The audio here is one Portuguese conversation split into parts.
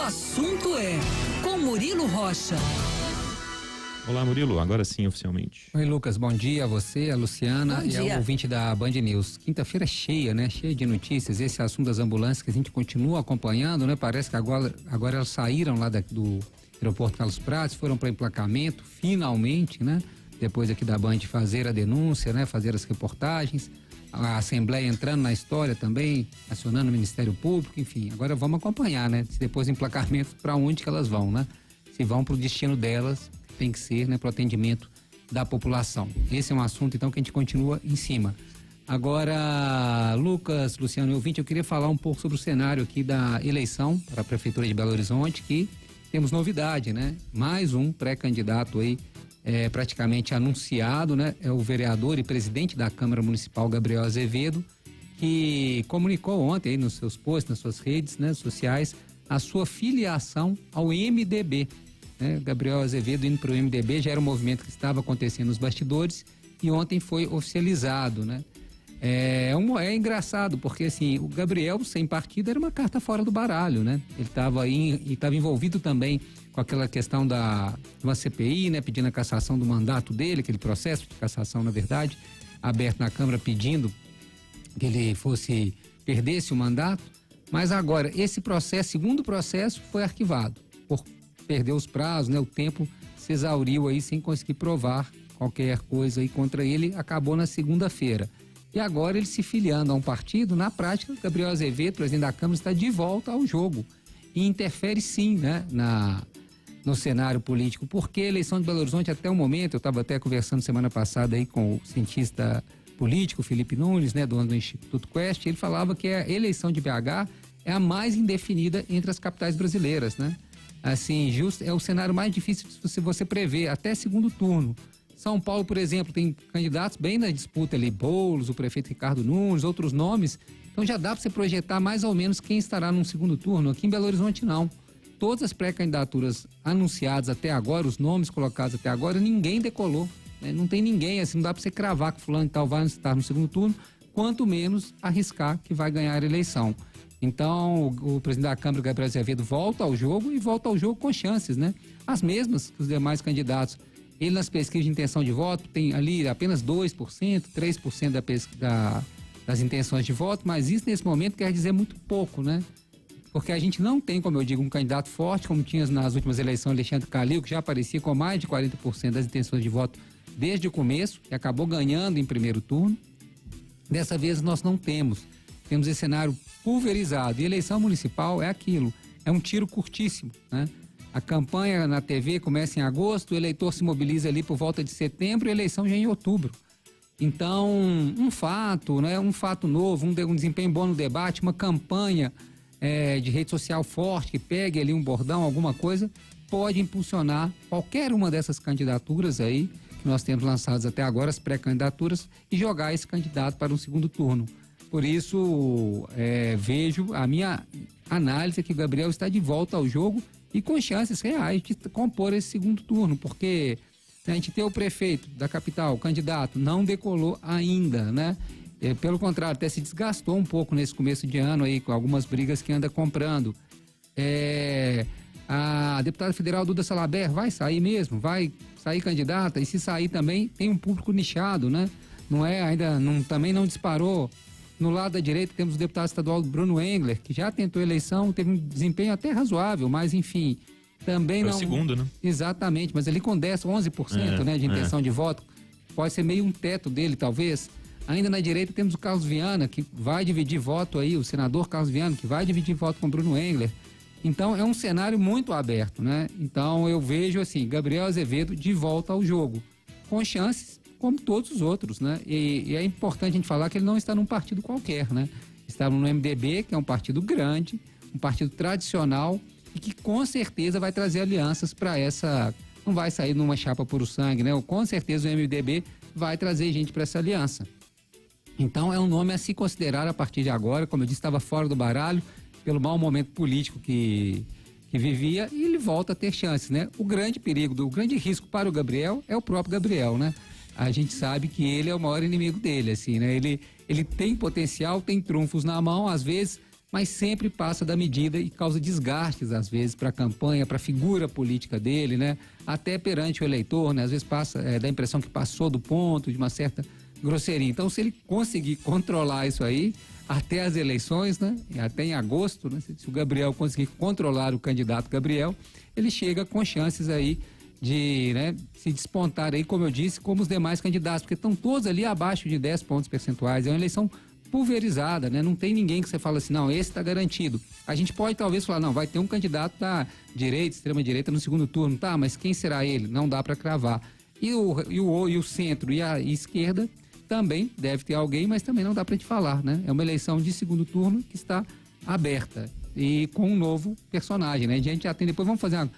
assunto é com Murilo Rocha. Olá, Murilo, agora sim, oficialmente. Oi, Lucas, bom dia a você, a Luciana Bom dia. e ao ouvinte da Band News. Quinta-feira cheia, né? Cheia de notícias, esse assunto das ambulâncias que a gente continua acompanhando, né? Parece que agora elas saíram lá do aeroporto Carlos Prates, foram para emplacamento, finalmente, né? Depois aqui da Band fazer a denúncia, né? Fazer as reportagens, a Assembleia entrando na história também, acionando o Ministério Público, enfim. Agora vamos acompanhar, né? Se depois do emplacamento, para onde que elas vão, né? Se vão para o destino delas, tem que ser, né, para o atendimento da população. Esse é um assunto, então, que a gente continua em cima. Agora, Lucas, Luciano e ouvinte, eu queria falar um pouco sobre o cenário aqui da eleição para a Prefeitura de Belo Horizonte, que temos novidade, né? Mais um pré-candidato aí, praticamente anunciado, né? É o vereador e presidente da Câmara Municipal, Gabriel Azevedo, que comunicou ontem aí nos seus posts, nas suas redes, né, sociais, a sua filiação ao MDB. Gabriel Azevedo indo para o MDB já era um movimento que estava acontecendo nos bastidores e ontem foi oficializado, né? É engraçado porque assim, o Gabriel sem partido era uma carta fora do baralho, né? Ele estava envolvido também com aquela questão de uma CPI, né? Pedindo a cassação do mandato dele, aquele processo de cassação, na verdade, aberto na Câmara pedindo que ele perdesse o mandato, mas agora esse processo, segundo processo, foi arquivado perdeu os prazos, né? O tempo se exauriu aí sem conseguir provar qualquer coisa aí contra ele, acabou na segunda-feira. E agora ele se filiando a um partido, na prática, Gabriel Azevedo, presidente da Câmara, está de volta ao jogo e interfere sim, né? No cenário político, porque a eleição de Belo Horizonte até o momento, eu estava até conversando semana passada aí com o cientista político Felipe Nunes, né? Dono do Instituto Quest, ele falava que a eleição de BH é a mais indefinida entre as capitais brasileiras, né? Assim, é o cenário mais difícil se você prever, até segundo turno. São Paulo, por exemplo, tem candidatos bem na disputa ali, Boulos, o prefeito Ricardo Nunes, outros nomes. Então já dá para você projetar mais ou menos quem estará num segundo turno. Aqui em Belo Horizonte não. Todas as pré-candidaturas anunciadas até agora, os nomes colocados até agora, ninguém decolou. Né? Não tem ninguém, assim, não dá para você cravar que fulano e tal vai estar no segundo turno, quanto menos arriscar que vai ganhar a eleição. Então, o presidente da Câmara, Gabriel Azevedo, volta ao jogo e volta ao jogo com chances, né? As mesmas que os demais candidatos. Ele, nas pesquisas de intenção de voto, tem ali apenas 2%, 3% das intenções de voto, mas isso, nesse momento, quer dizer muito pouco, né? Porque a gente não tem, como eu digo, um candidato forte, como tinha nas últimas eleições, Alexandre Calil, que já aparecia com mais de 40% das intenções de voto desde o começo, e acabou ganhando em primeiro turno. Dessa vez, nós não temos. Temos esse cenário pulverizado. E eleição municipal é aquilo, é um tiro curtíssimo, né? A campanha na TV começa em agosto, o eleitor se mobiliza ali por volta de setembro e a eleição já em outubro. Então, um fato, né? Um fato novo, um desempenho bom no debate, uma campanha de rede social forte, que pegue ali um bordão, alguma coisa, pode impulsionar qualquer uma dessas candidaturas aí, que nós temos lançadas até agora, as pré-candidaturas, e jogar esse candidato para um segundo turno. Por isso, vejo a minha análise é que o Gabriel está de volta ao jogo e com chances reais de compor esse segundo turno, porque a gente tem o prefeito da capital, o candidato, não decolou ainda, né? Pelo contrário, até se desgastou um pouco nesse começo de ano aí, com algumas brigas que anda comprando. A deputada federal Duda Salabert vai sair mesmo, vai sair candidata, e se sair também tem um público nichado, né? Também não disparou. No lado da direita temos o deputado estadual Bruno Engler, que já tentou eleição, teve um desempenho até razoável, mas enfim, também não... Foi o segundo, né? Exatamente, mas ali com 11%, né, de intenção de voto, pode ser meio um teto dele, talvez. Ainda na direita temos o Carlos Viana, que vai dividir voto aí, o senador Carlos Viana, que vai dividir voto com Bruno Engler. Então é um cenário muito aberto, né? Então eu vejo assim, Gabriel Azevedo de volta ao jogo, com chances como todos os outros, né? E é importante a gente falar que ele não está num partido qualquer, né? Está no MDB, que é um partido grande, um partido tradicional e que com certeza vai trazer alianças para essa... Não vai sair numa chapa puro sangue, né? Com certeza o MDB vai trazer gente para essa aliança. Então é um nome a se considerar a partir de agora, como eu disse, estava fora do baralho pelo mau momento político que vivia, e ele volta a ter chances, né? O grande perigo, o grande risco para o Gabriel é o próprio Gabriel, né? A gente sabe que ele é o maior inimigo dele, assim, né? Ele tem potencial, tem trunfos na mão, às vezes, mas sempre passa da medida e causa desgastes, às vezes, para a campanha, para a figura política dele, né? Até perante o eleitor, né? Às vezes dá a impressão que passou do ponto, de uma certa grosseria. Então, se ele conseguir controlar isso aí, até as eleições, né? Até em agosto, né? Se o Gabriel conseguir controlar o candidato Gabriel, ele chega com chances aí de, né, se despontar aí, como eu disse, como os demais candidatos, porque estão todos ali abaixo de 10 pontos percentuais. É uma eleição pulverizada, né? Não tem ninguém que você fala assim, não, esse está garantido. A gente pode talvez falar, não, vai ter um candidato da direita, extrema-direita no segundo turno, tá? Mas quem será ele? Não dá para cravar. E o centro e a esquerda também deve ter alguém, mas também não dá para te falar, né? É uma eleição de segundo turno que está aberta e com um novo personagem, né? A gente já tem, depois vamos fazer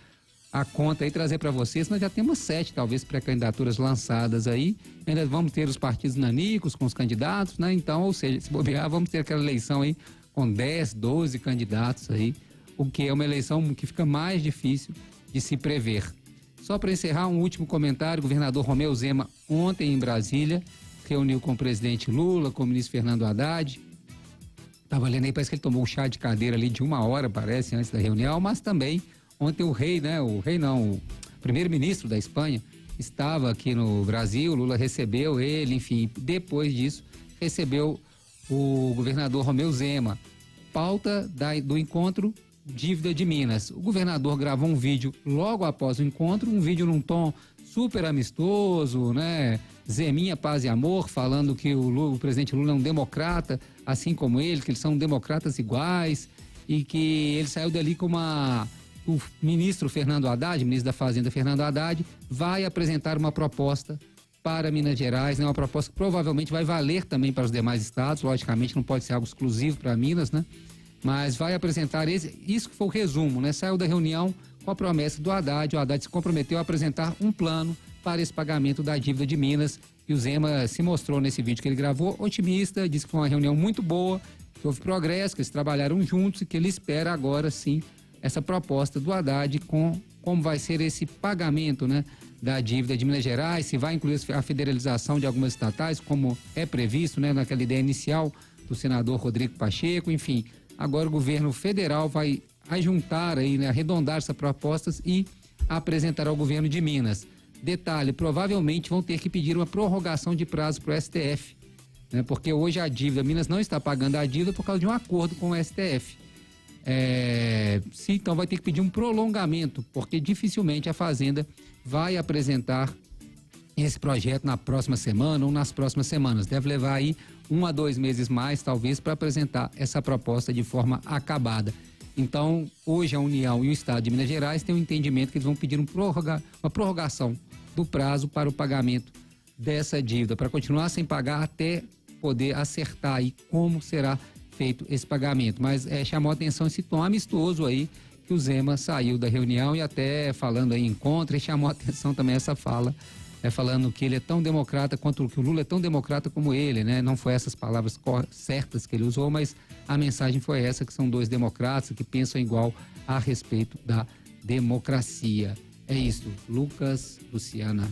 a conta aí, trazer para vocês, nós já temos 7, talvez, pré-candidaturas lançadas aí, ainda vamos ter os partidos nanicos com os candidatos, né? Então, ou seja, se bobear, vamos ter aquela eleição aí com 10, 12 candidatos aí, o que é uma eleição que fica mais difícil de se prever. Só para encerrar, um último comentário, o governador Romeu Zema, ontem em Brasília, reuniu com o presidente Lula, com o ministro Fernando Haddad. Estava lendo aí, parece que ele tomou um chá de cadeira ali de 1 hora, parece, antes da reunião, mas também ontem o primeiro-ministro da Espanha estava aqui no Brasil, Lula recebeu ele, enfim, depois disso recebeu o governador Romeu Zema. Pauta do encontro, dívida de Minas. O governador gravou um vídeo logo após o encontro, um vídeo num tom super amistoso, né? Zeminha, paz e amor, falando que o presidente Lula é um democrata, assim como ele, que eles são democratas iguais, e que ele saiu dali com o ministro Fernando Haddad, ministro da Fazenda Fernando Haddad, vai apresentar uma proposta para Minas Gerais, né? Uma proposta que provavelmente vai valer também para os demais estados, logicamente não pode ser algo exclusivo para Minas, né? Mas vai apresentar isso que foi o resumo, né? Saiu da reunião com a promessa do Haddad, o Haddad se comprometeu a apresentar um plano para esse pagamento da dívida de Minas, e o Zema se mostrou nesse vídeo que ele gravou otimista, disse que foi uma reunião muito boa, que houve progresso, que eles trabalharam juntos e que ele espera agora sim essa proposta do Haddad com como vai ser esse pagamento, né, da dívida de Minas Gerais, se vai incluir a federalização de algumas estatais, como é previsto, né, naquela ideia inicial do senador Rodrigo Pacheco, enfim. Agora o governo federal vai ajuntar aí, né, arredondar essas propostas e apresentar ao governo de Minas. Detalhe, provavelmente vão ter que pedir uma prorrogação de prazo para o STF, né, porque hoje a dívida, Minas não está pagando a dívida por causa de um acordo com o STF. Sim, então vai ter que pedir um prolongamento, porque dificilmente a Fazenda vai apresentar esse projeto na próxima semana ou nas próximas semanas. Deve levar aí 1 a 2 meses mais, talvez, para apresentar essa proposta de forma acabada. Então, hoje a União e o Estado de Minas Gerais têm um entendimento que eles vão pedir uma prorrogação do prazo para o pagamento dessa dívida, para continuar sem pagar até poder acertar aí como será feito esse pagamento. Mas chamou a atenção esse tom amistoso aí, que o Zema saiu da reunião e até falando aí em contra, e chamou a atenção também essa fala, falando que ele é tão democrata quanto que o Lula é tão democrata como ele, né? Não foi essas palavras certas que ele usou, mas a mensagem foi essa, que são dois democratas que pensam igual a respeito da democracia. É isso. Lucas, Luciana.